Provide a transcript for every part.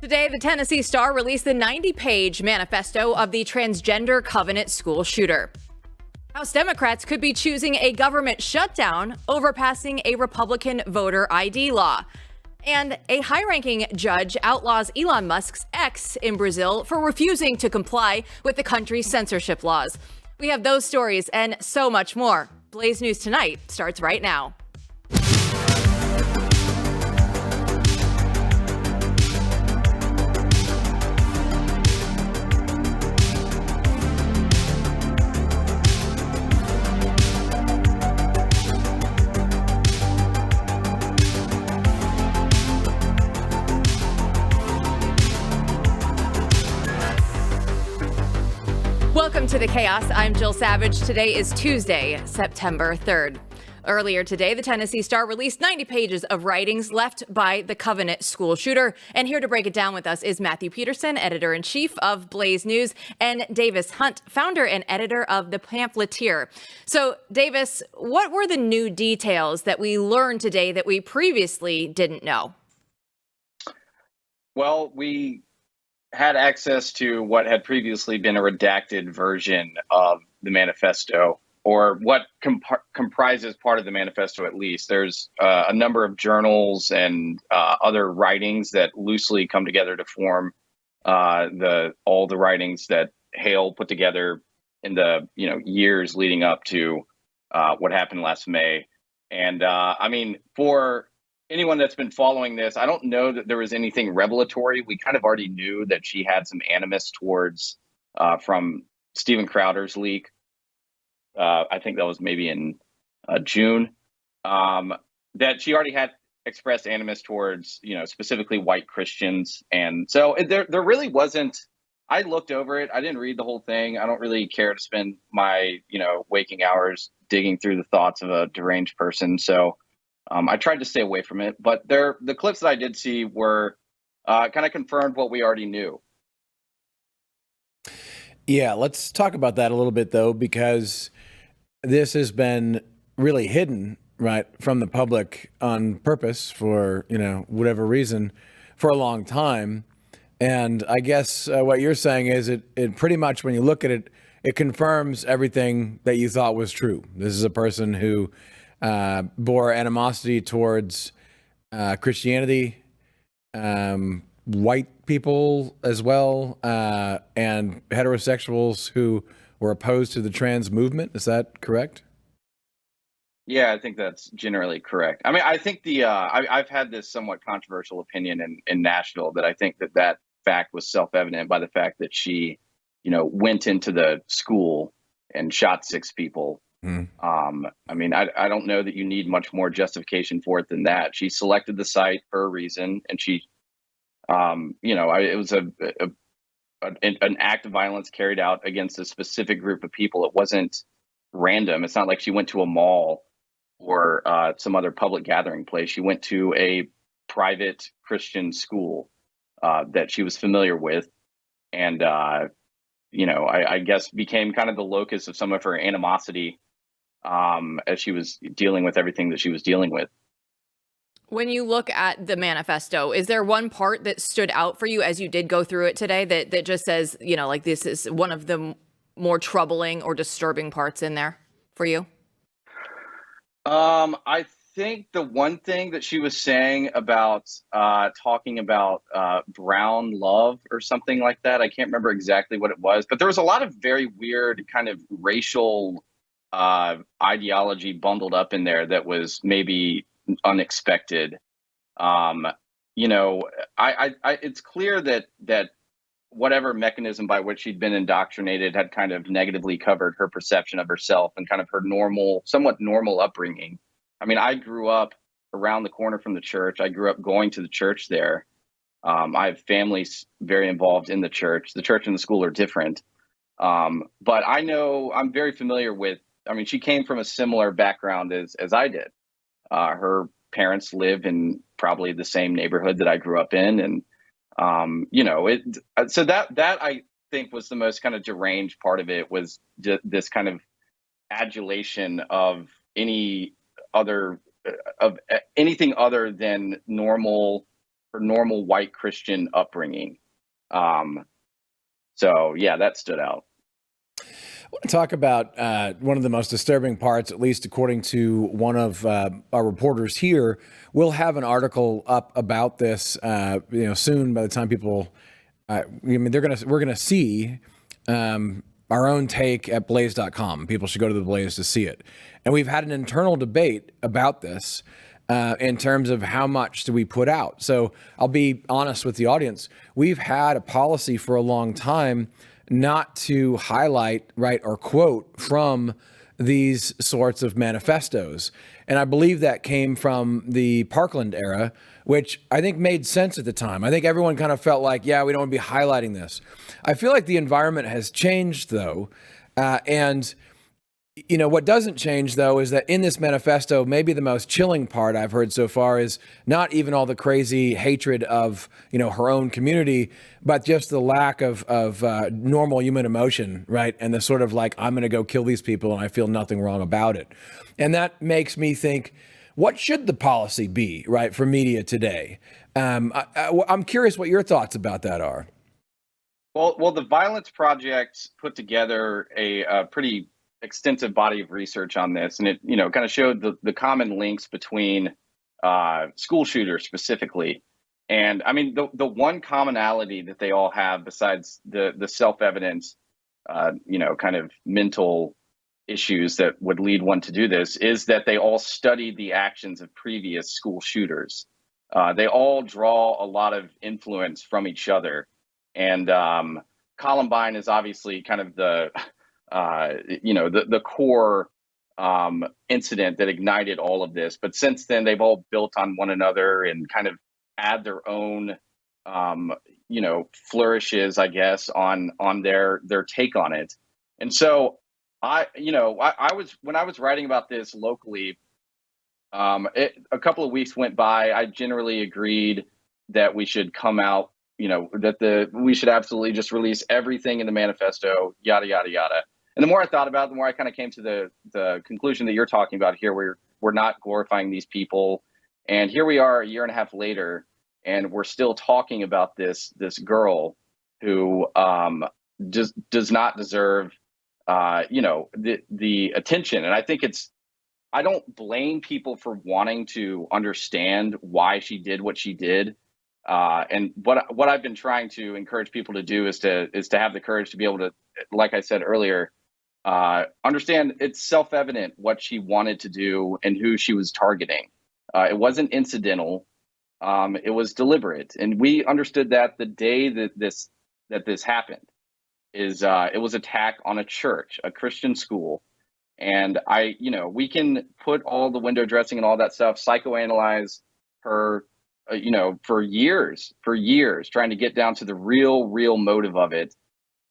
Today, the Tennessee Star released the 90-page manifesto of the transgender covenant school shooter. House Democrats could be choosing a government shutdown over passing a Republican voter ID law. And a high-ranking judge outlaws Elon Musk's ex in Brazil for refusing to comply with the country's censorship laws. We have those stories and so much more. Blaze News Tonight starts right now. Welcome to the chaos. I'm Jill Savage. Today is Tuesday, September 3rd. Earlier today, the Tennessee Star released 90 pages of writings left by the Covenant school shooter. And here to break it down with us is Matthew Peterson, editor-in-chief of Blaze News, and Davis Hunt, founder and editor of the Pamphleteer. So, Davis, what were the new details that we learned today that we previously didn't know? Well, we had access to what had previously been a redacted version of the manifesto, or what comprises part of the manifesto at least. There's a number of journals and other writings that loosely come together to form all the writings that Hale put together in the years leading up to what happened last May. And for anyone that's been following this, I don't know that there was anything revelatory. We kind of already knew that she had some animus towards from Steven Crowder's leak. I think that was maybe in June, that she already had expressed animus towards, specifically white Christians. And so there really wasn't. I looked over it. I didn't read the whole thing. I don't really care to spend my, waking hours digging through the thoughts of a deranged person. So I tried to stay away from it, but the clips that I did see were kind of confirmed what we already knew. Yeah, let's talk about that a little bit, though, because this has been really hidden, right, from the public on purpose for, whatever reason for a long time. And I guess what you're saying is it pretty much, when you look at it, it confirms everything that you thought was true. This is a person who bore animosity towards Christianity, white people as well, and heterosexuals who were opposed to the trans movement. Is that correct? Yeah, I think that's generally correct. I mean, I think I've had this somewhat controversial opinion in Nashville that I think that fact was self-evident by the fact that she, went into the school and shot 6 people. I don't know that you need much more justification for it than that. She selected the site for a reason, and she, it was an act of violence carried out against a specific group of people. It wasn't random. It's not like she went to a mall or some other public gathering place. She went to a private Christian school that she was familiar with, and I guess became kind of the locus of some of her animosity as she was dealing with everything that she was dealing with. When you look at the manifesto, is there one part that stood out for you as you did go through it today that just says, this is one of the more troubling or disturbing parts in there for you? I think the one thing that she was saying about talking about brown love or something like that, I can't remember exactly what it was, but there was a lot of very weird kind of racial ideology bundled up in there that was maybe unexpected. It's clear that whatever mechanism by which she'd been indoctrinated had kind of negatively covered her perception of herself and kind of her somewhat normal upbringing. I mean, I grew up around the corner from the church. I grew up going to the church there. I have families very involved in the church. The church and the school are different. But I know I'm very familiar with, she came from a similar background as I did. Her parents live in probably the same neighborhood that I grew up in. And, so that I think was the most kind of deranged part of it, was this kind of adulation of anything other than normal her normal white Christian upbringing. So yeah, that stood out. I want to talk about one of the most disturbing parts, at least according to one of our reporters here. We'll have an article up about this, soon. By the time people, we're gonna see our own take at Blaze.com. People should go to the Blaze to see it. And we've had an internal debate about this in terms of how much do we put out. So I'll be honest with the audience. We've had a policy for a long time not to highlight, or quote from these sorts of manifestos. And I believe that came from the Parkland era, which I think made sense at the time. I think everyone kind of felt like, yeah, we don't want to be highlighting this. I feel like the environment has changed, though. And what doesn't change, though, is that in this manifesto, maybe the most chilling part I've heard so far is not even all the crazy hatred of, her own community, but just the lack of normal human emotion, right? And the sort of like, I'm going to go kill these people and I feel nothing wrong about it. And that makes me think, what should the policy be, right, for media today? I'm curious what your thoughts about that are. Well, the Violence Project put together a pretty extensive body of research on this, and it kind of showed the common links between school shooters specifically. And I mean, the one commonality that they all have, besides the self-evident kind of mental issues that would lead one to do this, is that they all studied the actions of previous school shooters. They all draw a lot of influence from each other, and Columbine is obviously kind of the core incident that ignited all of this. But since then, they've all built on one another and kind of add their own, flourishes, I guess, on their take on it. And so I was, when I was writing about this locally, a couple of weeks went by. I generally agreed that we should come out, we should absolutely just release everything in the manifesto, yada, yada, yada. And the more I thought about it, the more I kind of came to the conclusion that you're talking about here, where we're not glorifying these people. And here we are a year and a half later, and we're still talking about this girl who just does not deserve, the attention. And I think I don't blame people for wanting to understand why she did what she did. And what I've been trying to encourage people to do is to have the courage to be able to, like I said earlier, understand it's self-evident what she wanted to do and who she was targeting. It wasn't incidental. It was deliberate. And we understood that the day that this happened it was attack on a church, a Christian school. And we can put all the window dressing and all that stuff, psychoanalyze her, for years, trying to get down to the real motive of it.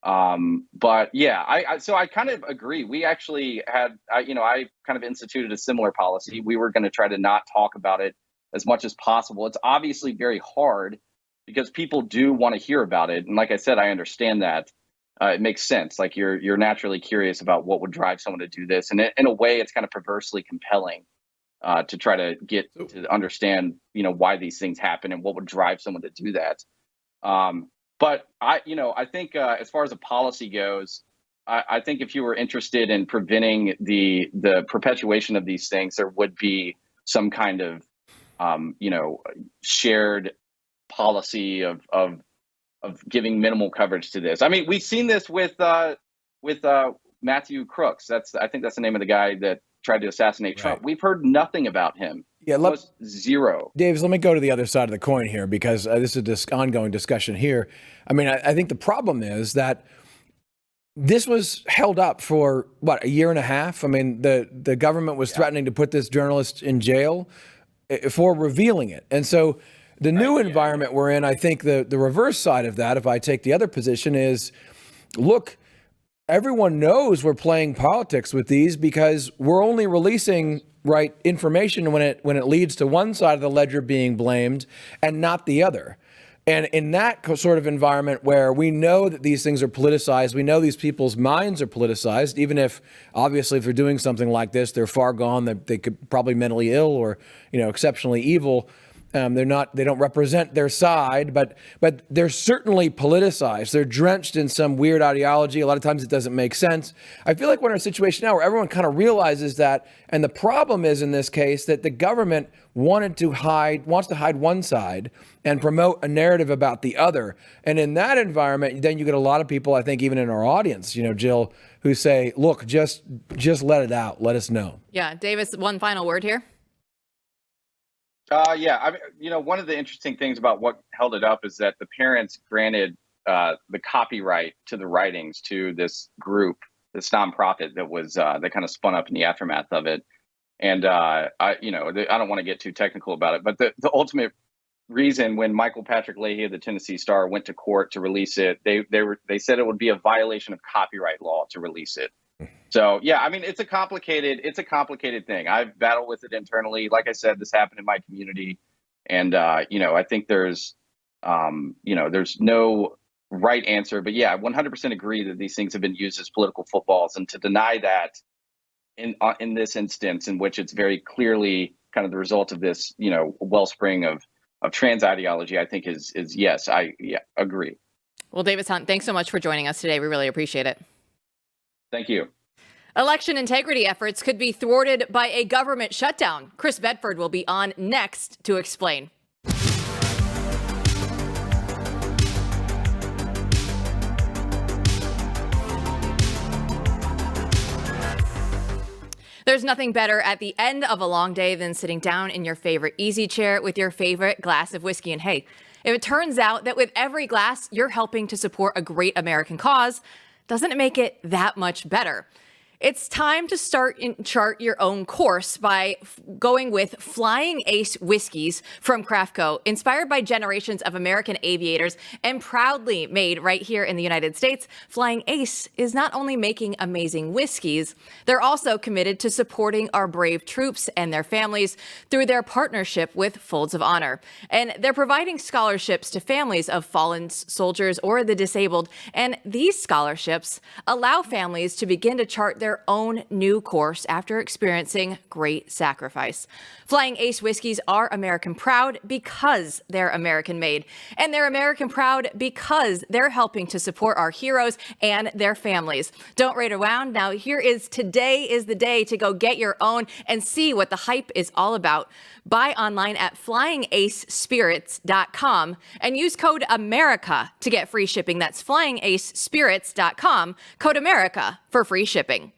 But yeah, I kind of agree. We actually had, I kind of instituted a similar policy. We were going to try to not talk about it as much as possible. It's obviously very hard because people do want to hear about it. And like I said, I understand that. It makes sense. Like you're naturally curious about what would drive someone to do this. And in a way, it's kind of perversely compelling to try to get to understand, why these things happen and what would drive someone to do that. But I think as far as the policy goes, I think if you were interested in preventing the perpetuation of these things, there would be some kind of, shared policy of giving minimal coverage to this. I mean, we've seen this with Matthew Crooks. I think that's the name of the guy that tried to assassinate Trump. We've heard nothing about him. Yeah, zero. Davis, let me go to the other side of the coin here, because this is this ongoing discussion here. I mean, I think the problem is that this was held up for a year and a half. I mean, the government was threatening to put this journalist in jail for revealing it. And so the new environment we're in, I think the reverse side of that, if I take the other position, is, look, everyone knows we're playing politics with these because we're only releasing information when it leads to one side of the ledger being blamed and not the other. And in that sort of environment where we know that these things are politicized, we know these people's minds are politicized, even if obviously if they're doing something like this, they're far gone, they could probably mentally ill or, exceptionally evil. They don't represent their side, but they're certainly politicized. They're drenched in some weird ideology. A lot of times it doesn't make sense. I feel like we're in a situation now where everyone kind of realizes that. And the problem is in this case that the government wants to hide one side and promote a narrative about the other. And in that environment, then you get a lot of people, I think, even in our audience, Jill, who say, look, just let it out. Let us know. Yeah. Davis, one final word here. Yeah, I mean, one of the interesting things about what held it up is that the parents granted the copyright to the writings to this group, this nonprofit that was that kind of spun up in the aftermath of it. And I don't want to get too technical about it, but the ultimate reason when Michael Patrick Leahy of the Tennessee Star went to court to release it, they said it would be a violation of copyright law to release it. So, yeah, I mean, it's a complicated thing. I've battled with it internally. Like I said, this happened in my community. And, I think there's no right answer. But, yeah, I 100% agree that these things have been used as political footballs. And to deny that in this instance, in which it's very clearly kind of the result of this, wellspring of trans ideology, I think is yes, I agree. Well, Davis Hunt, thanks so much for joining us today. We really appreciate it. Thank you. Election integrity efforts could be thwarted by a government shutdown. Chris Bedford will be on next to explain. There's nothing better at the end of a long day than sitting down in your favorite easy chair with your favorite glass of whiskey. And hey, if it turns out that with every glass you're helping to support a great American cause, doesn't it make it that much better? It's time to chart your own course by going with Flying Ace whiskeys from Craft Co., inspired by generations of American aviators and proudly made right here in the United States. Flying Ace is not only making amazing whiskeys, they're also committed to supporting our brave troops and their families through their partnership with Folds of Honor. And they're providing scholarships to families of fallen soldiers or the disabled. And these scholarships allow families to begin to chart their own new course after experiencing great sacrifice. Flying Ace whiskeys are American proud because they're American made, and they're American proud because they're helping to support our heroes and their families. Don't wait around. Now, today is the day to go get your own and see what the hype is all about. Buy online at flyingacespirits.com and use code America to get free shipping. That's flyingacespirits.com, code America for free shipping.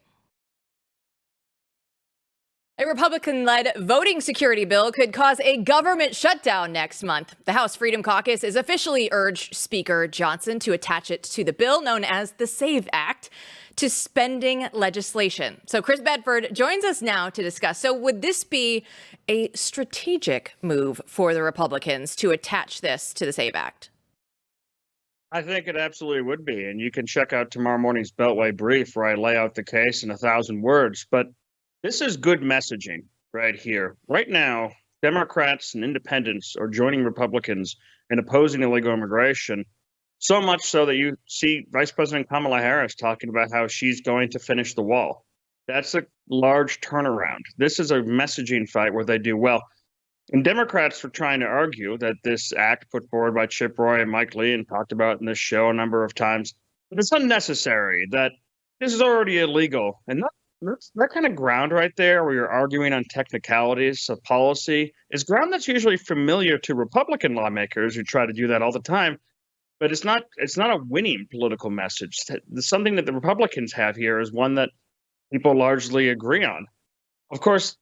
A Republican-led voting security bill could cause a government shutdown next month. The House Freedom Caucus has officially urged Speaker Johnson to attach it to the bill known as the SAVE Act to spending legislation. So Chris Bedford joins us now to discuss. So would this be a strategic move for the Republicans to attach this to the SAVE Act? I think it absolutely would be. And you can check out tomorrow morning's Beltway brief where I lay out the case in 1,000 words. But this is good messaging right here. Right now, Democrats and independents are joining Republicans in opposing illegal immigration, so much so that you see Vice President Kamala Harris talking about how she's going to finish the wall. That's a large turnaround. This is a messaging fight where they do well. And Democrats were trying to argue that this act put forward by Chip Roy and Mike Lee and talked about in this show a number of times, that it's unnecessary, that this is already illegal. And that kind of ground right there where you're arguing on technicalities of policy is ground that's usually familiar to Republican lawmakers who try to do that all the time. But it's not a winning political message. Something that the Republicans have here is one that people largely agree on. Of course,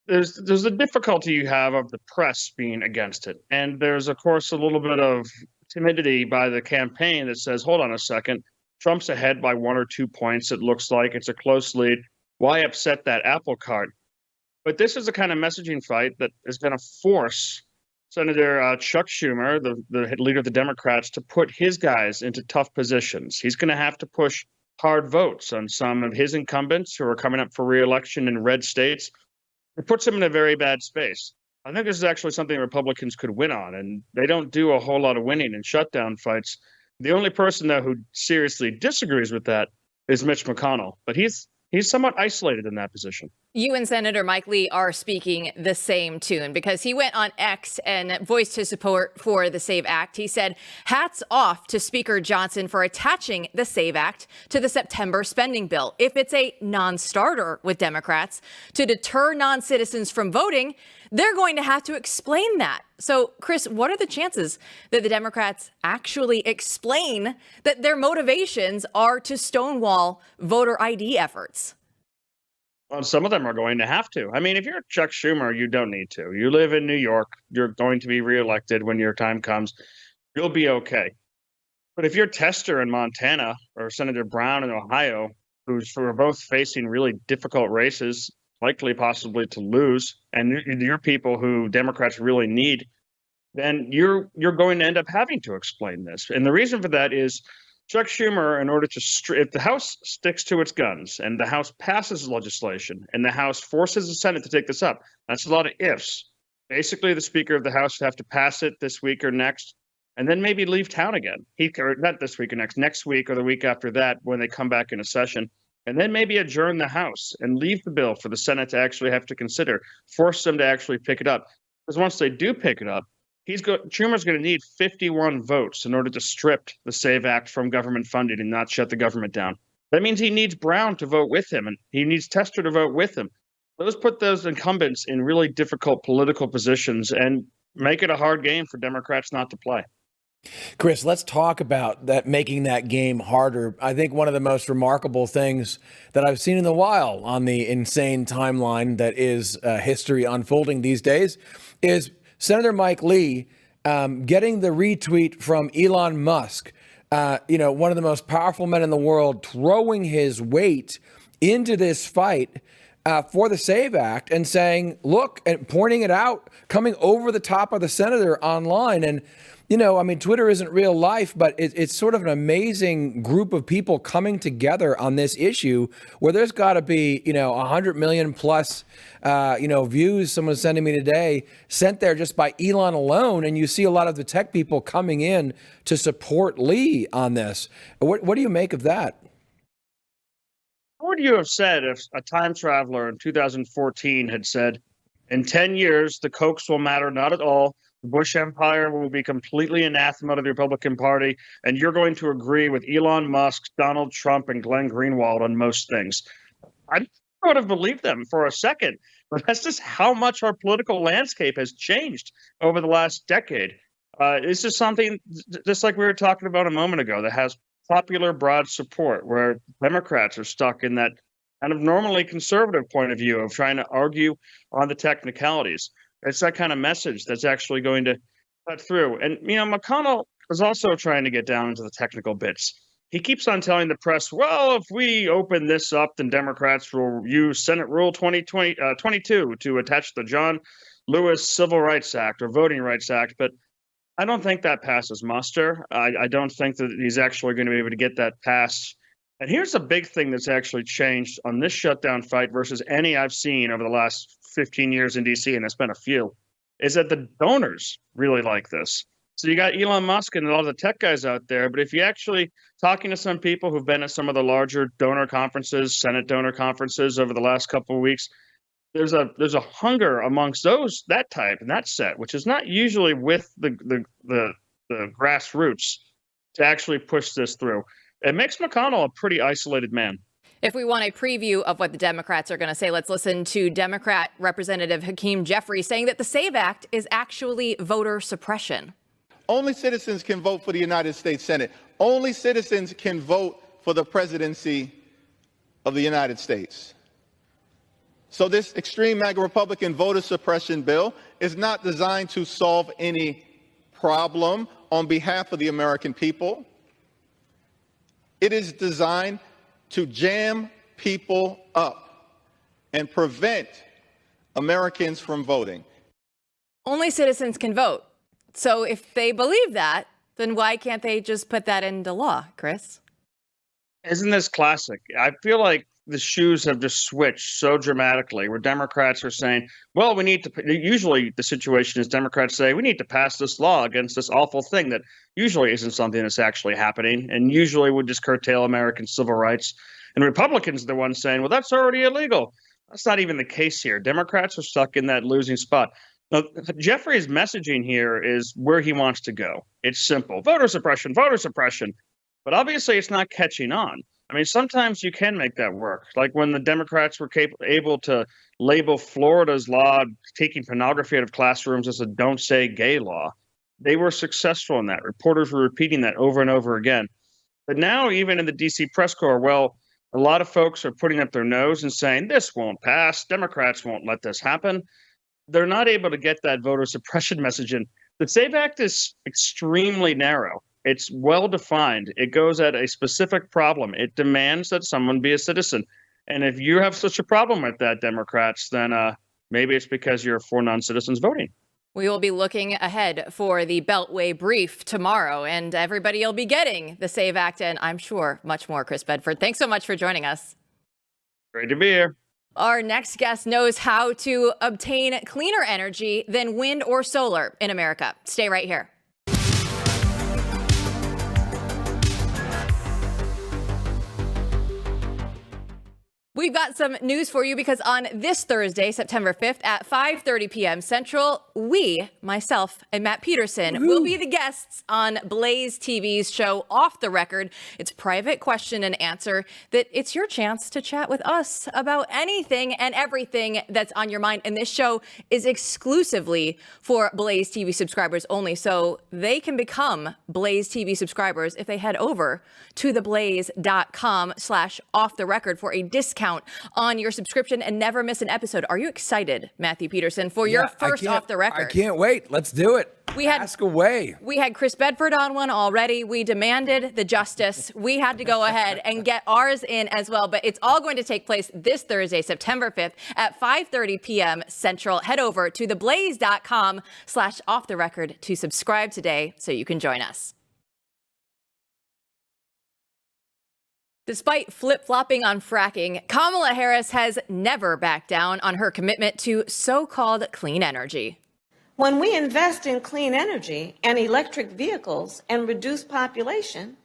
there's the difficulty you have of the press being against it. And there's, of course, a little bit of timidity by the campaign that says, hold on a second, Trump's ahead by 1 or 2 points. It looks like it's a close lead. Why upset that apple cart? But this is the kind of messaging fight that is going to force Senator Chuck Schumer, the leader of the Democrats, to put his guys into tough positions. He's going to have to push hard votes on some of his incumbents who are coming up for re-election in red states. It puts him in a very bad space. I think this is actually something Republicans could win on, and they don't do a whole lot of winning in shutdown fights. The only person, though, who seriously disagrees with that is Mitch McConnell, but he's somewhat isolated in that position. You and Senator Mike Lee are speaking the same tune because he went on X and voiced his support for the SAVE Act. He said, hats off to Speaker Johnson for attaching the SAVE Act to the September spending bill. If it's a non-starter with Democrats to deter non-citizens from voting, they're going to have to explain that. So, Chris, what are the chances that the Democrats actually explain that their motivations are to stonewall voter ID efforts? Well, some of them are going to have to. I mean, if you're Chuck Schumer, you don't need to. You live in New York. You're going to be reelected when your time comes. You'll be okay. But if you're Tester in Montana or Senator Brown in Ohio, who are both facing really difficult races, likely possibly to lose, and you're people who Democrats really need, then you're going to end up having to explain this. And the reason for that is Chuck Schumer, in order to, if the House sticks to its guns and the House passes legislation and the House forces the Senate to take this up, that's a lot of ifs. Basically, the Speaker of the House would have to pass it this week or next, and then maybe leave town again. Or not this week or next week or the week after that when they come back in a session, and then maybe adjourn the House and leave the bill for the Senate to actually have to consider, force them to actually pick it up. Because once they do pick it up, Schumer's going to need 51 votes in order to strip the SAVE Act from government funding and not shut the government down. That means he needs Brown to vote with him, and he needs Tester to vote with him. Those put those incumbents in really difficult political positions and make it a hard game for Democrats not to play. Chris, let's talk about that, making that game harder. I think one of the most remarkable things that I've seen in a while on the insane timeline that is history unfolding these days is Senator Mike Lee getting the retweet from Elon Musk, one of the most powerful men in the world, throwing his weight into this fight for the SAVE Act and saying, look, and pointing it out, coming over the top of the senator online. And, Twitter isn't real life, but it's sort of an amazing group of people coming together on this issue where there's got to be, 100 million plus, views someone's sending me today sent there just by Elon alone. And you see a lot of the tech people coming in to support Lee on this. What do you make of that? What would you have said if a time traveler in 2014 had said, in 10 years, the Kochs will matter not at all. The Bush Empire will be completely anathema to the Republican Party, and you're going to agree with Elon Musk, Donald Trump, and Glenn Greenwald on most things. I would have believed them for a second, but that's just how much our political landscape has changed over the last decade. This is something, just like we were talking about a moment ago, that has popular broad support, where Democrats are stuck in that kind of normally conservative point of view of trying to argue on the technicalities. It's that kind of message that's actually going to cut through. And, McConnell is also trying to get down into the technical bits. He keeps on telling the press, well, if we open this up, then Democrats will use Senate Rule 22 to attach the John Lewis Civil Rights Act or Voting Rights Act. But I don't think that passes muster. I don't think that he's actually going to be able to get that passed. And here's a big thing that's actually changed on this shutdown fight versus any I've seen over the last 15 years in D.C., and it's been a few, is that the donors really like this. So you got Elon Musk and a lot of the tech guys out there, but if you actually talking to some people who've been at some of the larger donor conferences, Senate donor conferences over the last couple of weeks, there's a hunger amongst that type and that set, which is not usually with the grassroots, to actually push this through. It makes McConnell a pretty isolated man. If we want a preview of what the Democrats are going to say, let's listen to Democrat Representative Hakeem Jeffrey saying that the SAVE Act is actually voter suppression. Only citizens can vote for the United States Senate. Only citizens can vote for the presidency of the United States. So this extreme MAGA Republican voter suppression bill is not designed to solve any problem on behalf of the American people. It is designed to jam people up and prevent Americans from voting. Only citizens can vote. So if they believe that, then why can't they just put that into law, Chris? Isn't this classic? I feel like the shoes have just switched so dramatically, where Democrats are saying, well, we need to, usually the situation is Democrats say, we need to pass this law against this awful thing that usually isn't something that's actually happening and usually would just curtail American civil rights. And Republicans are the ones saying, well, that's already illegal. That's not even the case here. Democrats are stuck in that losing spot. Now, Jeffrey's messaging here is where he wants to go. It's simple. Voter suppression, voter suppression. But obviously it's not catching on. I mean, sometimes you can make that work. Like when the Democrats were able to label Florida's law taking pornography out of classrooms as a don't say gay law. They were successful in that. Reporters were repeating that over and over again. But now even in the DC press corps, well, a lot of folks are putting up their nose and saying this won't pass. Democrats won't let this happen. They're not able to get that voter suppression message in. The SAVE Act is extremely narrow. It's well defined. It goes at a specific problem. It demands that someone be a citizen. And if you have such a problem with that, Democrats, then maybe it's because you're for non-citizens voting. We will be looking ahead for the Beltway brief tomorrow, and everybody will be getting the SAVE Act and I'm sure much more. Chris Bedford, thanks so much for joining us. Great to be here. Our next guest knows how to obtain cleaner energy than wind or solar in America. Stay right here. We've got some news for you because on this Thursday, September 5th at 5:30 p.m. Central, we, myself and Matt Peterson, will be the guests on BlazeTV's show Off the Record. It's private question and answer that it's your chance to chat with us about anything and everything that's on your mind. And this show is exclusively for BlazeTV subscribers only. So they can become BlazeTV subscribers if they head over to theblaze.com/offtherecord for a discount on your subscription and never miss an episode. Are you excited, Matthew Peterson, for your first Off the Record? I can't wait. Let's do it. Ask away. We had Chris Bedford on one already. We demanded the justice. We had to go ahead and get ours in as well. But it's all going to take place this Thursday, September 5th at 5:30 p.m. Central. Head over to theblaze.com/offtherecord to subscribe today so you can join us. Despite flip-flopping on fracking, Kamala Harris has never backed down on her commitment to so-called clean energy. When we invest in clean energy and electric vehicles and reduce population,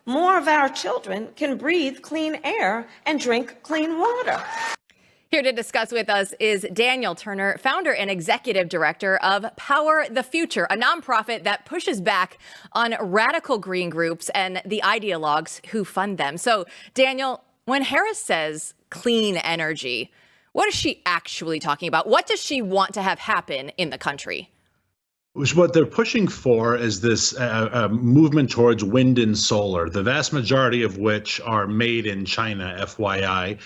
more of our children can breathe clean air and drink clean water. Here to discuss with us is Daniel Turner, founder and executive director of Power the Future, a nonprofit that pushes back on radical green groups and the ideologues who fund them. So, Daniel, when Harris says clean energy, what is she actually talking about? What does she want to have happen in the country? What they're pushing for is this movement towards wind and solar, the vast majority of which are made in China, FYI.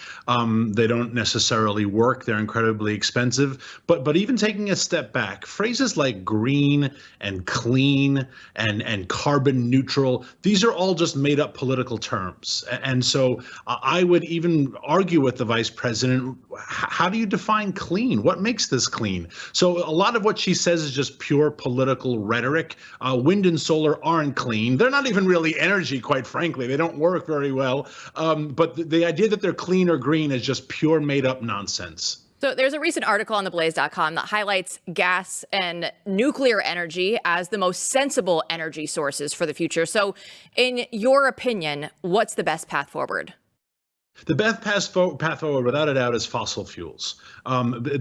They don't necessarily work. They're incredibly expensive. But even taking a step back, phrases like green and clean and carbon neutral, these are all just made up political terms. And so I would even argue with the vice president, how do you define clean? What makes this clean? So a lot of what she says is just pure political rhetoric. Wind and solar aren't clean. They're not even really energy, quite frankly. They don't work very well. But the idea that they're clean or green is just pure made up nonsense. So there's a recent article on theblaze.com that highlights gas and nuclear energy as the most sensible energy sources for the future. So in your opinion, what's the best path forward? The best path forward, without a doubt, is fossil fuels,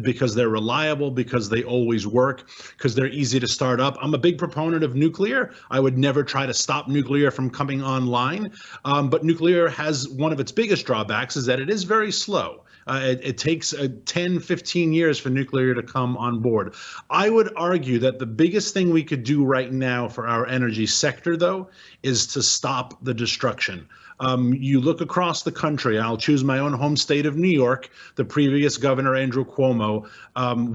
because they're reliable, because they always work, because they're easy to start up. I'm a big proponent of nuclear. I would never try to stop nuclear from coming online. But nuclear has one of its biggest drawbacks is that it is very slow. It takes 10, 15 years for nuclear to come on board. I would argue that the biggest thing we could do right now for our energy sector, though, is to stop the destruction. You look across the country, I'll choose my own home state of New York, the previous governor, Andrew Cuomo.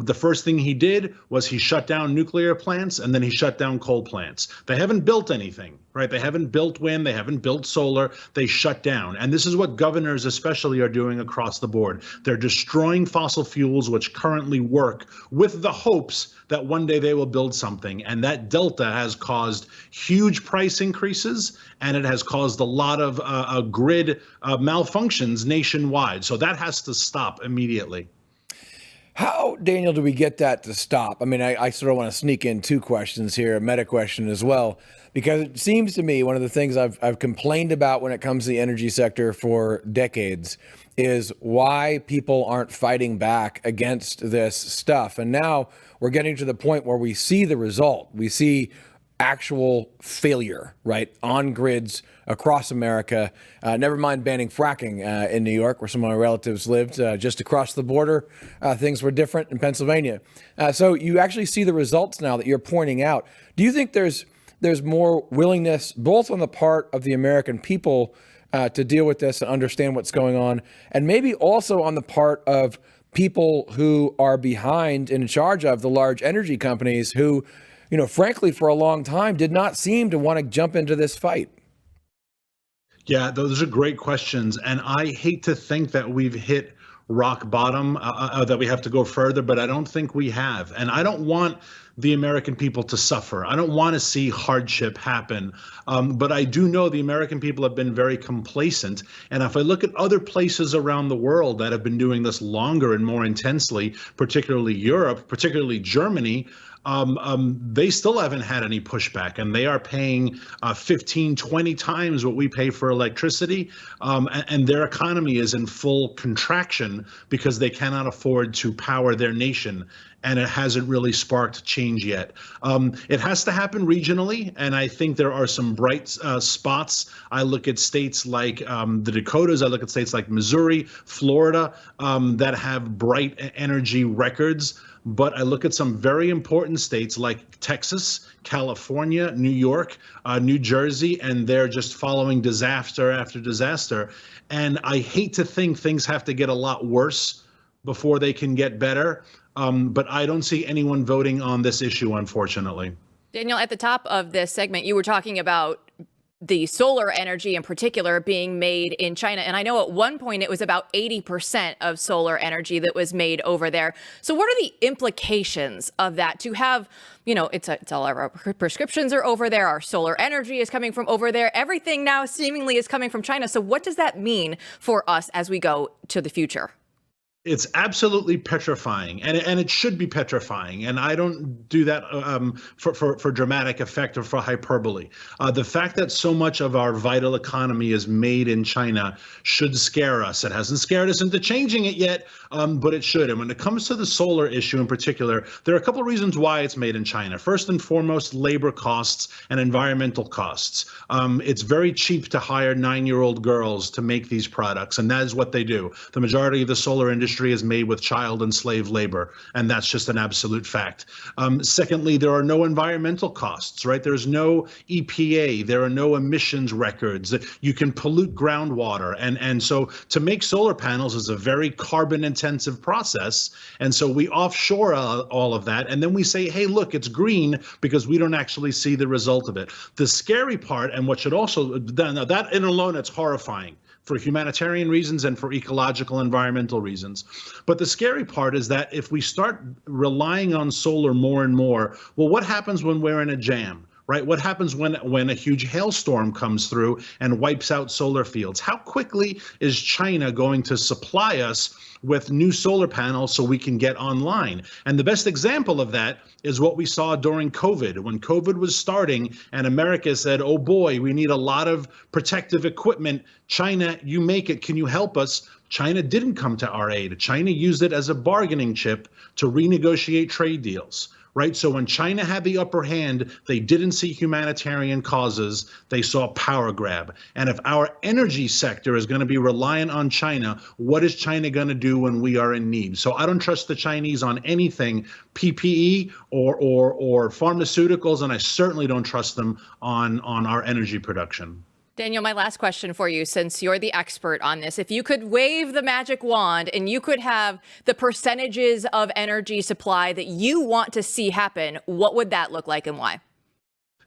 The first thing he did was he shut down nuclear plants and then he shut down coal plants. They haven't built anything, right? They haven't built wind, they haven't built solar, they shut down. And this is what governors especially are doing across the board. They're destroying fossil fuels, which currently work, with the hopes that one day they will build something. And that delta has caused huge price increases, and it has caused a lot of grid malfunctions nationwide. So that has to stop immediately. How, Daniel, do we get that to stop? I mean, I sort of want to sneak in two questions here, a meta question as well, because it seems to me one of the things I've complained about when it comes to the energy sector for decades is why people aren't fighting back against this stuff. And now we're getting to the point where we see the result. We see actual failure, right, on grids across America. Never mind banning fracking in New York, where some of my relatives lived. Just across the border, things were different in Pennsylvania. So you actually see the results now that you're pointing out. Do you think there's more willingness, both on the part of the American people to deal with this and understand what's going on, and maybe also on the part of people who are behind and in charge of the large energy companies who, you know, frankly, for a long time did not seem to want to jump into this fight? Yeah, those are great questions. And I hate to think that we've hit rock bottom, that we have to go further, but I don't think we have. And I don't want the American people to suffer. I don't want to see hardship happen. But I do know the American people have been very complacent. And if I look at other places around the world that have been doing this longer and more intensely, particularly Europe, particularly Germany, they still haven't had any pushback, and they are paying 15, 20 times what we pay for electricity, and their economy is in full contraction because they cannot afford to power their nation, and it hasn't really sparked change yet. It has to happen regionally, and I think there are some bright spots. I look at states like the Dakotas, I look at states like Missouri, Florida, that have bright energy records. But I look at some very important states like Texas, California, New York, New Jersey, and they're just following disaster after disaster. And I hate to think things have to get a lot worse before they can get better. But I don't see anyone voting on this issue, unfortunately. Daniel, at the top of this segment, you were talking about the solar energy in particular being made in China. And I know at one point it was about 80% of solar energy that was made over there. So what are the implications of that to have, you know, it's all our prescriptions are over there. Our solar energy is coming from over there. Everything now seemingly is coming from China. So what does that mean for us as we go to the future? It's absolutely petrifying, and it should be petrifying. And I don't do that for dramatic effect or for hyperbole. The fact that so much of our vital economy is made in China should scare us. It hasn't scared us into changing it yet, but it should. And when it comes to the solar issue in particular, there are a couple of reasons why it's made in China. First and foremost, labor costs and environmental costs. It's very cheap to hire 9-year-old girls to make these products, and that is what they do. The majority of the solar industry is made with child and slave labor, and that's just an absolute fact. Secondly, there are no environmental costs, right? There's no EPA, there are no emissions records. You can pollute groundwater, and so to make solar panels is a very carbon-intensive process, and so we offshore all of that, and then we say, hey, look, it's green, because we don't actually see the result of it. The scary part, and what should also, that in alone, it's horrifying for humanitarian reasons and for ecological, environmental reasons. But the scary part is that if we start relying on solar more and more, well, what happens when we're in a jam? Right? What happens when a huge hailstorm comes through and wipes out solar fields? How quickly is China going to supply us with new solar panels so we can get online? And the best example of that is what we saw during COVID. When COVID was starting and America said, oh boy, we need a lot of protective equipment. China, you make it. Can you help us? China didn't come to our aid. China used it as a bargaining chip to renegotiate trade deals. Right? So when China had the upper hand, they didn't see humanitarian causes. They saw power grab. And if our energy sector is going to be reliant on China, what is China going to do when we are in need? So I don't trust the Chinese on anything, PPE or pharmaceuticals, and I certainly don't trust them on our energy production. Daniel, my last question for you, since you're the expert on this, if you could wave the magic wand and you could have the percentages of energy supply that you want to see happen, what would that look like and why?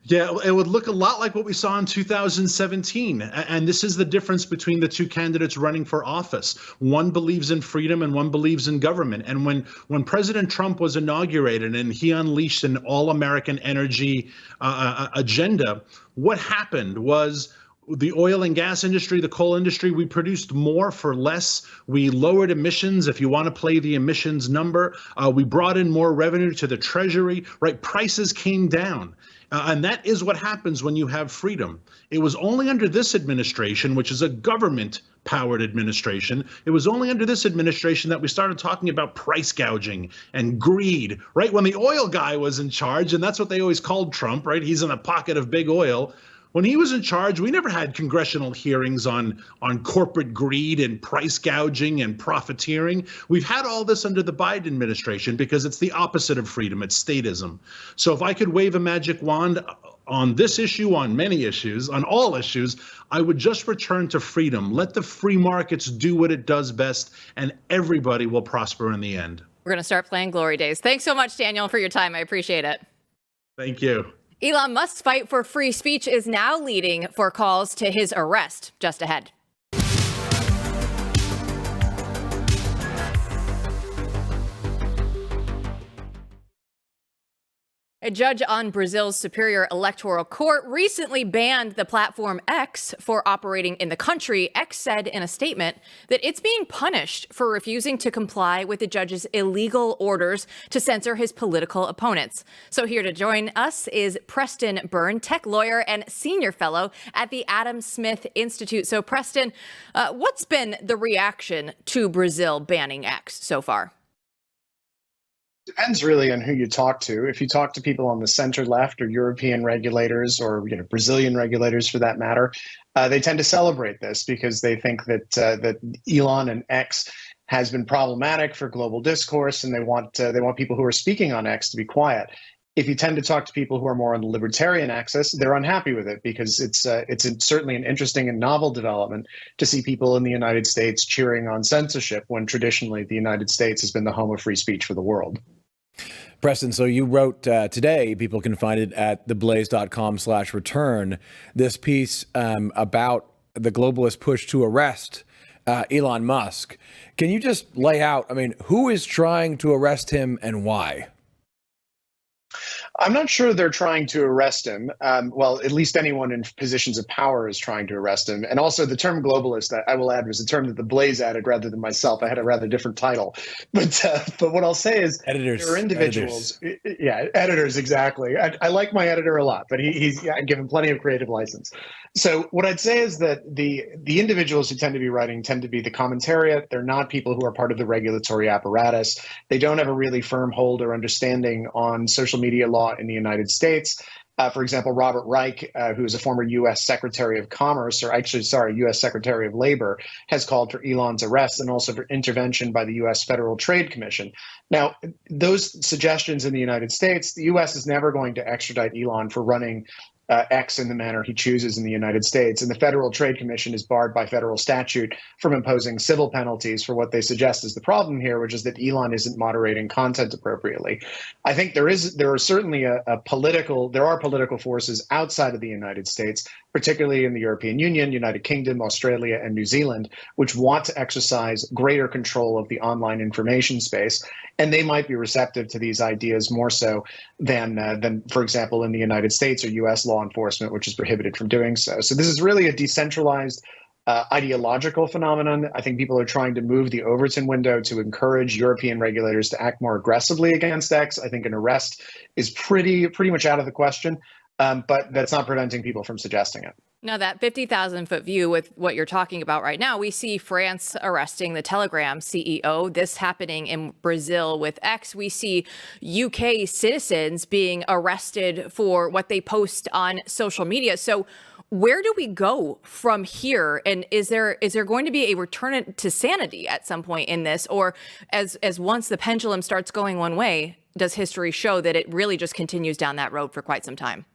Yeah, it would look a lot like what we saw in 2017. And this is the difference between the two candidates running for office. One believes in freedom and one believes in government. And when President Trump was inaugurated and he unleashed an all-American energy agenda, what happened was the oil and gas industry, the coal industry, we produced more for less. We lowered emissions, if you want to play the emissions number. We brought in more revenue to the Treasury, right? Prices came down. And that is what happens when you have freedom. It was only under this administration, which is a government-powered administration, it was only under this administration that we started talking about price gouging and greed, right? When the oil guy was in charge, and that's what they always called Trump, right? He's in a pocket of big oil. When he was in charge, we never had congressional hearings on corporate greed and price gouging and profiteering. We've had all this under the Biden administration because it's the opposite of freedom. It's statism. So if I could wave a magic wand on this issue, on many issues, on all issues, I would just return to freedom. Let the free markets do what it does best, and everybody will prosper in the end. We're going to start playing Glory Days. Thanks so much, Daniel, for your time. I appreciate it. Thank you. Elon Musk's fight for free speech is now leading for calls to his arrest. Just ahead. A judge on Brazil's Superior Electoral Court recently banned the platform X for operating in the country. X said in a statement that it's being punished for refusing to comply with the judge's illegal orders to censor his political opponents. So here to join us is Preston Byrne, tech lawyer and senior fellow at the Adam Smith Institute. So Preston, what's been the reaction to Brazil banning X so far? Depends really on who you talk to. If you talk to people on the center left or European regulators or Brazilian regulators for that matter, they tend to celebrate this because they think that Elon and X has been problematic for global discourse, and they want people who are speaking on X to be quiet. If you tend to talk to people who are more on the libertarian axis, they're unhappy with it because it's certainly an interesting and novel development to see people in the United States cheering on censorship when traditionally the United States has been the home of free speech for the world. Preston, so you wrote today, people can find it at theblaze.com/return, this piece about the globalist push to arrest Elon Musk. Can you just lay out, who is trying to arrest him and why? I'm not sure they're trying to arrest him. Well, at least anyone in positions of power is trying to arrest him. And also the term globalist, I will add, was a term that the Blaze added rather than myself. I had a rather different title. But what I'll say is there are individuals. Editors, exactly. I like my editor a lot, but he's given plenty of creative license. So what I'd say is that the individuals who tend to be writing tend to be the commentariat. They're not people who are part of the regulatory apparatus. They don't have a really firm hold or understanding on social media law in the United States. For example, Robert Reich, who is a former U.S. Secretary of Commerce, U.S. Secretary of Labor, has called for Elon's arrest and also for intervention by the U.S. Federal Trade Commission. Now, those suggestions in the United States, the U.S. is never going to extradite Elon for running X in the manner he chooses in the United States. And the Federal Trade Commission is barred by federal statute from imposing civil penalties for what they suggest is the problem here, which is that Elon isn't moderating content appropriately. I think there are certainly political forces outside of the United States, particularly in the European Union, United Kingdom, Australia, and New Zealand, which want to exercise greater control of the online information space. And they might be receptive to these ideas more so than, for example, in the United States or U.S. law enforcement, which is prohibited from doing so. So this is really a decentralized ideological phenomenon. I think people are trying to move the Overton window to encourage European regulators to act more aggressively against X. I think an arrest is pretty much out of the question, but that's not preventing people from suggesting it. Now, that 50,000-foot view with what you're talking about right now, we see France arresting the Telegram CEO, this happening in Brazil with X. We see UK citizens being arrested for what they post on social media. So where do we go from here? And is there going to be a return to sanity at some point in this? Or as once the pendulum starts going one way, does history show that it really just continues down that road for quite some time?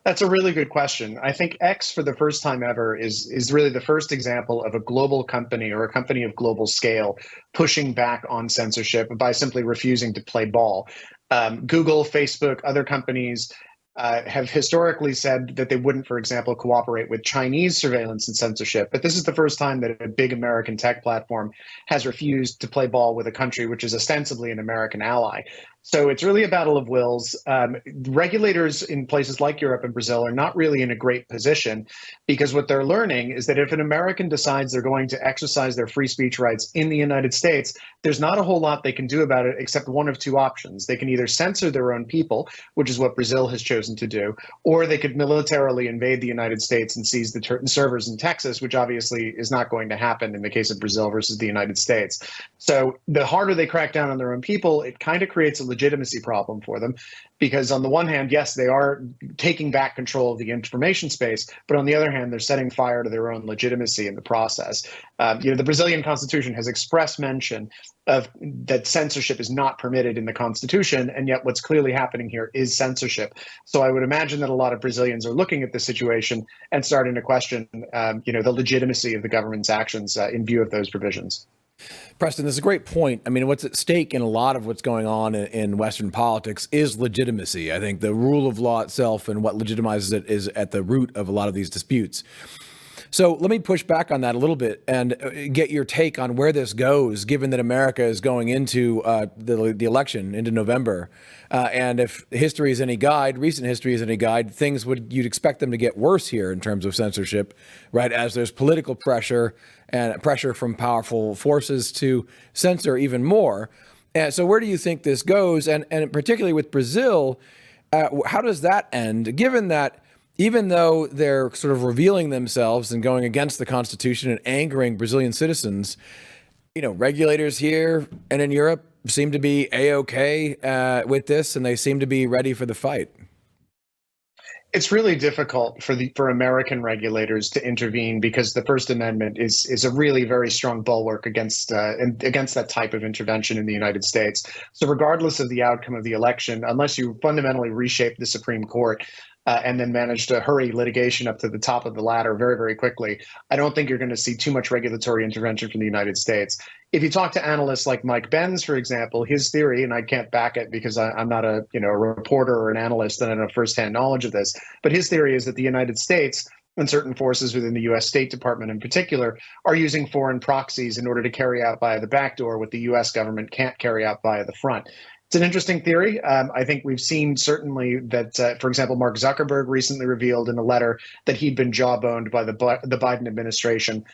That's a really good question. I think X, for the first time ever, is really the first example of a global company or a company of global scale pushing back on censorship by simply refusing to play ball. Google, Facebook, other companies have historically said that they wouldn't, for example, cooperate with Chinese surveillance and censorship. But this is the first time that a big American tech platform has refused to play ball with a country which is ostensibly an American ally. So it's really a battle of wills. Regulators in places like Europe and Brazil are not really in a great position, because what they're learning is that if an American decides they're going to exercise their free speech rights in the United States, there's not a whole lot they can do about it except one of two options. They can either censor their own people, which is what Brazil has chosen to do, or they could militarily invade the United States and seize the servers in Texas, which obviously is not going to happen in the case of Brazil versus the United States. So the harder they crack down on their own people, it kind of creates a legitimacy problem for them, because on the one hand, yes, they are taking back control of the information space, but on the other hand, they're setting fire to their own legitimacy in the process. The Brazilian Constitution has express mention of that censorship is not permitted in the Constitution, and yet what's clearly happening here is censorship. So I would imagine that a lot of Brazilians are looking at this situation and starting to question, the legitimacy of the government's actions in view of those provisions. Preston, this is a great point. I mean, what's at stake in a lot of what's going on in Western politics is legitimacy. I think the rule of law itself and what legitimizes it is at the root of a lot of these disputes. So let me push back on that a little bit and get your take on where this goes, given that America is going into the election into November. And if history is any guide, recent history is any guide, you'd expect them to get worse here in terms of censorship, right? As there's political pressure and pressure from powerful forces to censor even more. And so where do you think this goes? And particularly with Brazil, how does that end, given that even though they're sort of revealing themselves and going against the Constitution and angering Brazilian citizens, regulators here and in Europe seem to be A-OK with this, and they seem to be ready for the fight. It's really difficult for American regulators to intervene because the First Amendment is a really very strong bulwark against that type of intervention in the United States. So regardless of the outcome of the election, unless you fundamentally reshape the Supreme Court, and then manage to hurry litigation up to the top of the ladder very, very quickly, I don't think you're going to see too much regulatory intervention from the United States. If you talk to analysts like Mike Benz, for example, his theory, and I can't back it because I'm not a reporter or an analyst and I don't have firsthand knowledge of this, but his theory is that the United States and certain forces within the U.S. State Department in particular are using foreign proxies in order to carry out via the back door what the U.S. government can't carry out via the front. It's an interesting theory. I think we've seen certainly that, for example, Mark Zuckerberg recently revealed in a letter that he'd been jawboned by the Biden administration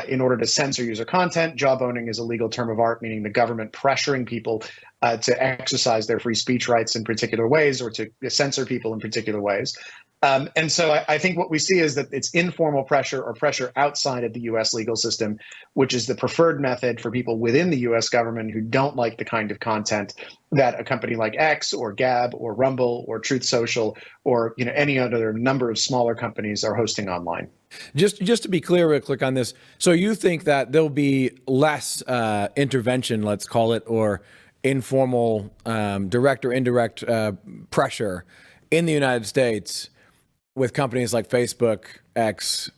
in order to censor user content. Jawboning is a legal term of art, meaning the government pressuring people to exercise their free speech rights in particular ways or to censor people in particular ways. And so I think what we see is that it's informal pressure or pressure outside of the U.S. legal system, which is the preferred method for people within the U.S. government who don't like the kind of content that a company like X or Gab or Rumble or Truth Social or any other number of smaller companies are hosting online. Just to be clear real quick on this, so you think that there'll be less intervention, let's call it, or informal direct or indirect pressure in the United States with companies like Facebook, X,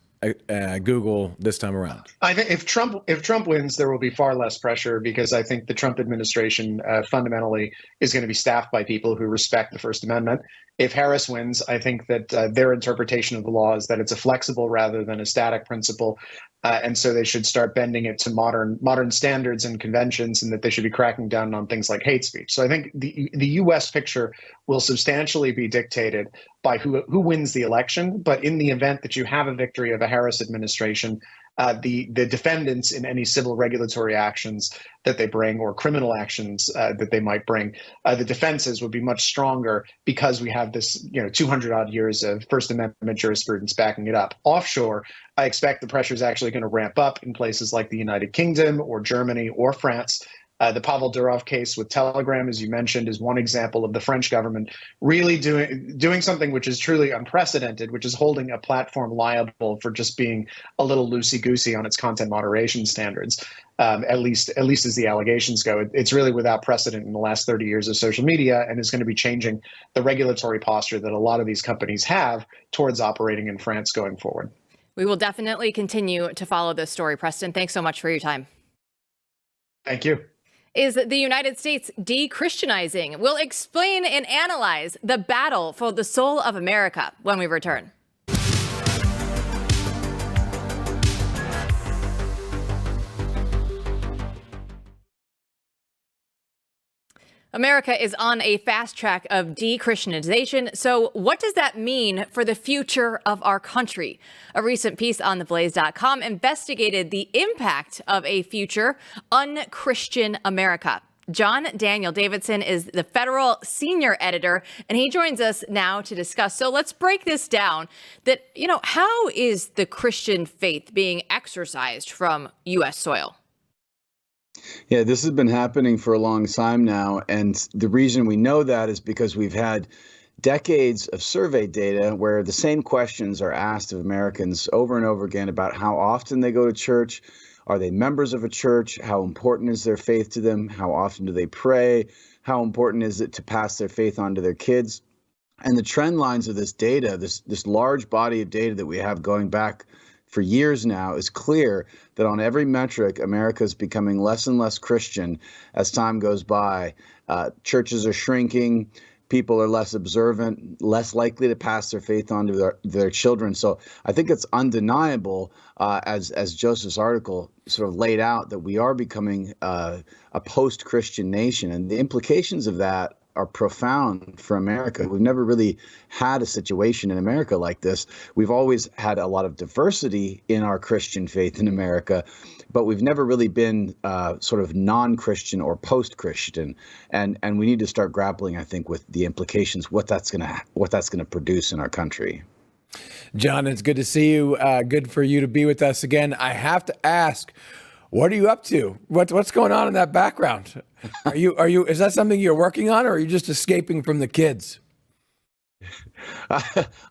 Google this time around? I think if Trump wins, there will be far less pressure because I think the Trump administration fundamentally is going to be staffed by people who respect the First Amendment. If Harris wins, I think that their interpretation of the law is that it's a flexible rather than a static principle. And so they should start bending it to modern standards and conventions, and that they should be cracking down on things like hate speech. So I think the U.S. picture will substantially be dictated by who wins the election. But in the event that you have a victory of a Harris administration, the defendants in any civil regulatory actions that they bring or criminal actions that they might bring, the defenses would be much stronger because we have this 200 odd years of First Amendment jurisprudence backing it up. Offshore, I expect the pressure is actually going to ramp up in places like the United Kingdom or Germany or France. The Pavel Durov case with Telegram, as you mentioned, is one example of the French government really doing something which is truly unprecedented, which is holding a platform liable for just being a little loosey-goosey on its content moderation standards. At least as the allegations go, it's really without precedent in the last 30 years of social media, and is going to be changing the regulatory posture that a lot of these companies have towards operating in France going forward. We will definitely continue to follow this story, Preston. Thanks so much for your time. Thank you. Is the United States de-Christianizing? We'll explain and analyze the battle for the soul of America when we return. America is on a fast track of de-Christianization. So what does that mean for the future of our country? A recent piece on theblaze.com investigated the impact of a future un-Christian America. Daniel Davidson is the Federal senior editor, and he joins us now to discuss. So let's break this down. How is the Christian faith being exorcised from U.S. soil? Yeah, this has been happening for a long time now. And the reason we know that is because we've had decades of survey data where the same questions are asked of Americans over and over again about how often they go to church. Are they members of a church? How important is their faith to them? How often do they pray? How important is it to pass their faith on to their kids? And the trend lines of this data, this large body of data that we have going back for years now, is clear that on every metric, America is becoming less and less Christian as time goes by. Churches are shrinking. People are less observant, less likely to pass their faith on to their children. So I think it's undeniable, as Joseph's article sort of laid out, that we are becoming a post-Christian nation. And the implications of that are profound for America. We've never really had a situation in America like this. We've always had a lot of diversity in our Christian faith in America, but we've never really been sort of non-Christian or post-Christian. And we need to start grappling, I think, with the implications, what that's going to produce in our country. John, it's good to see you. Good for you to be with us again. I have to ask, what are you up to? What's going on in that background? Are you? Is that something you're working on, or are you just escaping from the kids?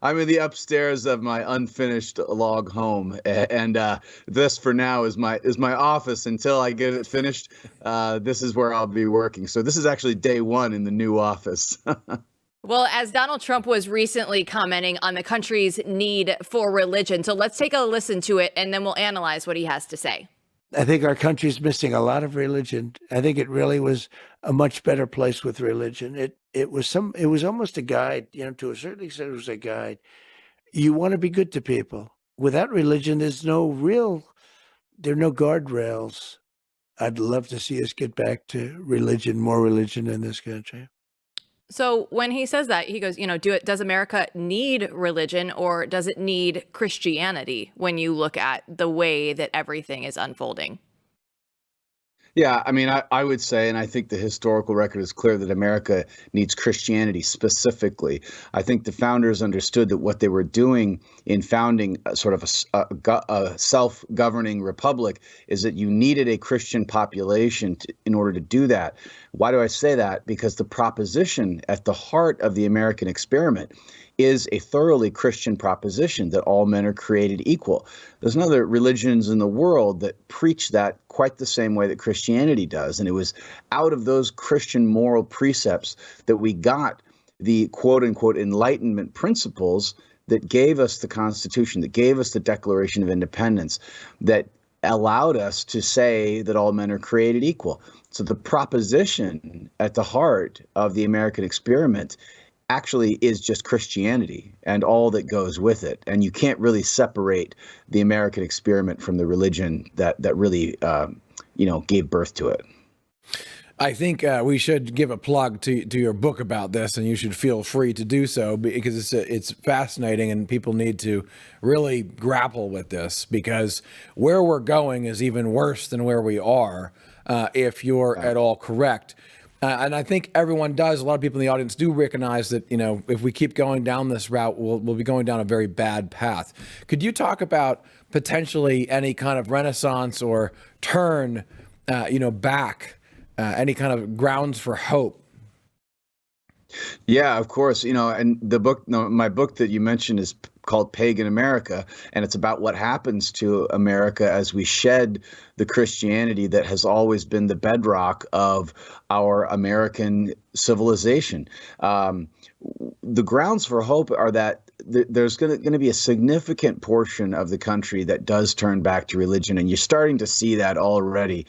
I'm in the upstairs of my unfinished log home, and this for now is my office until I get it finished. This is where I'll be working. So this is actually day one in the new office. Well, as Donald Trump was recently commenting on the country's need for religion. So let's take a listen to it, and then we'll analyze what he has to say. I think our country's missing a lot of religion. I think it really was a much better place with religion. It was almost a guide, to a certain extent it was a guide. You want to be good to people. Without religion, there are no guardrails. I'd love to see us get back to religion, more religion in this country. So when he says that, he goes, does America need religion, or does it need Christianity when you look at the way that everything is unfolding? Yeah, I mean, I would say, and I think the historical record is clear, that America needs Christianity specifically. I think the founders understood that what they were doing in founding sort of a self-governing republic is that you needed a Christian population in order to do that. Why do I say that? Because the proposition at the heart of the American experiment is a thoroughly Christian proposition that all men are created equal. There's no other religions in the world that preach that quite the same way that Christianity does. And it was out of those Christian moral precepts that we got the quote unquote Enlightenment principles that gave us the Constitution, that gave us the Declaration of Independence, that allowed us to say that all men are created equal. So the proposition at the heart of the American experiment actually is just Christianity and all that goes with it. And you can't really separate the American experiment from the religion that really, gave birth to it. I think we should give a plug to your book about this, and you should feel free to do so, because it's fascinating and people need to really grapple with this, because where we're going is even worse than where we are, if you're at all correct. And I think everyone does. A lot of people in the audience do recognize that, if we keep going down this route, we'll be going down a very bad path. Could you talk about potentially any kind of renaissance or turn, back, any kind of grounds for hope? Yeah, of course. And the book, my book that you mentioned is called Pagan America, and it's about what happens to America as we shed the Christianity that has always been the bedrock of our American civilization. The grounds for hope are that there's going to be a significant portion of the country that does turn back to religion, and you're starting to see that already.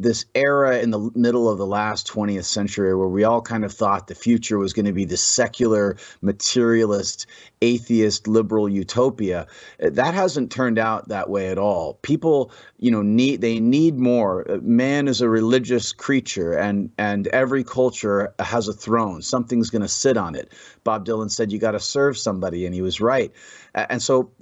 This era in the middle of the last 20th century where we all kind of thought the future was going to be the secular, materialist, atheist, liberal utopia, that hasn't turned out that way at all. People, need more. Man is a religious creature, and every culture has a throne. Something's going to sit on it. Bob Dylan said, you got to serve somebody, and he was right. And so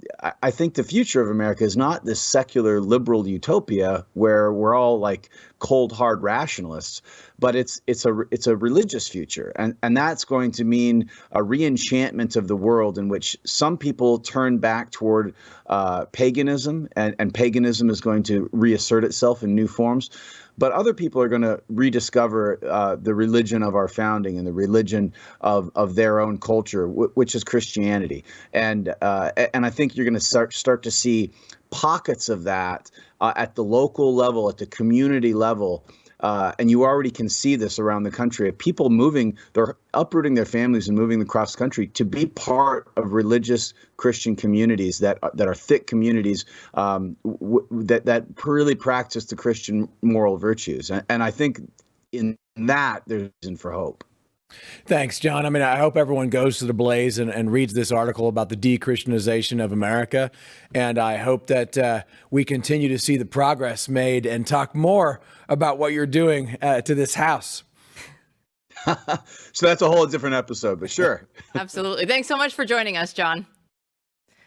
I think the future of America is not this secular liberal utopia where we're all like cold, hard rationalists, but it's a religious future. And that's going to mean a re-enchantment of the world in which some people turn back toward paganism, and paganism is going to reassert itself in new forms. But other people are going to rediscover the religion of our founding and the religion of their own culture, which is Christianity. And I think you're going to start to see pockets of that at the local level, at the community level. And you already can see this around the country of people moving, they're uprooting their families and moving across the country to be part of religious Christian communities that are thick communities that really practice the Christian moral virtues. And I think in that there's reason for hope. Thanks, John. I mean, I hope everyone goes to the Blaze and reads this article about the de-Christianization of America. And I hope that we continue to see the progress made and talk more about what you're doing to this house. So that's a whole different episode, but sure. Absolutely. Thanks so much for joining us, John.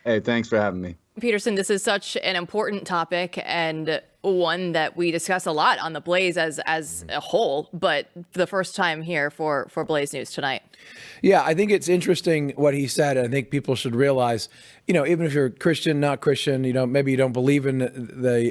Hey, thanks for having me. Peterson, this is such an important topic and one that we discuss a lot on the Blaze as a whole, but the first time here for Blaze News tonight. Yeah, I think it's interesting what he said. I think people should realize, even if you're Christian, not Christian, maybe you don't believe in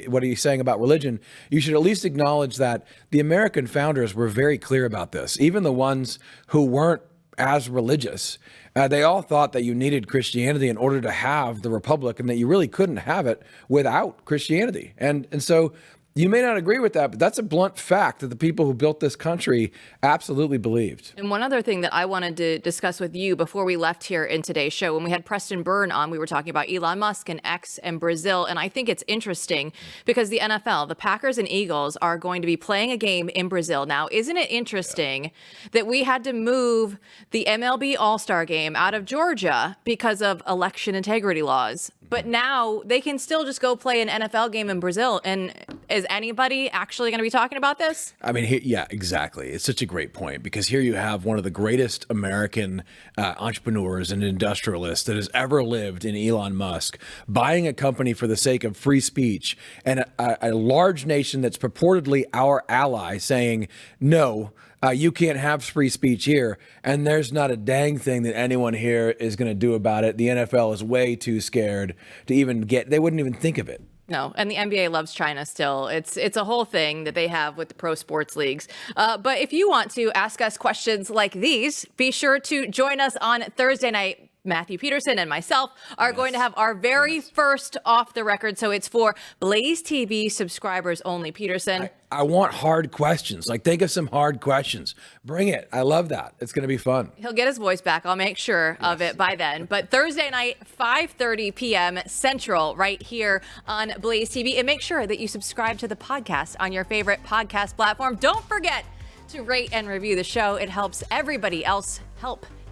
what he's saying about religion, you should at least acknowledge that the American founders were very clear about this. Even the ones who weren't as religious, they all thought that you needed Christianity in order to have the republic, and that you really couldn't have it without Christianity. And so you may not agree with that, but that's a blunt fact that the people who built this country absolutely believed. And one other thing that I wanted to discuss with you before we left here in today's show, when we had Preston Byrne on, we were talking about Elon Musk and X and Brazil. And I think it's interesting because the NFL, the Packers and Eagles, are going to be playing a game in Brazil. Now, isn't it interesting that we had to move the MLB All-Star game out of Georgia because of election integrity laws? But now they can still just go play an NFL game in Brazil. And is anybody actually going to be talking about this? I mean, yeah, exactly. It's such a great point because here you have one of the greatest American entrepreneurs and industrialists that has ever lived in Elon Musk buying a company for the sake of free speech, and a large nation that's purportedly our ally saying, no, you can't have free speech here, and there's not a dang thing that anyone here is going to do about it. The NFL is way too scared to even they wouldn't even think of it. No, and the NBA loves China still. It's a whole thing that they have with the pro sports leagues. But if you want to ask us questions like these, be sure to join us on Thursday night. Matthew Peterson and myself are going to have our very first off the record. So it's for Blaze TV subscribers only. Peterson. I want hard questions. Like, think of some hard questions. Bring it. I love that. It's going to be fun. He'll get his voice back. I'll make sure of it by then. But Thursday night, 5:30 p.m. Central, right here on Blaze TV. And make sure that you subscribe to the podcast on your favorite podcast platform. Don't forget to rate and review the show. It helps everybody else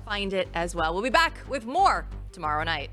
find it as well. We'll be back with more tomorrow night.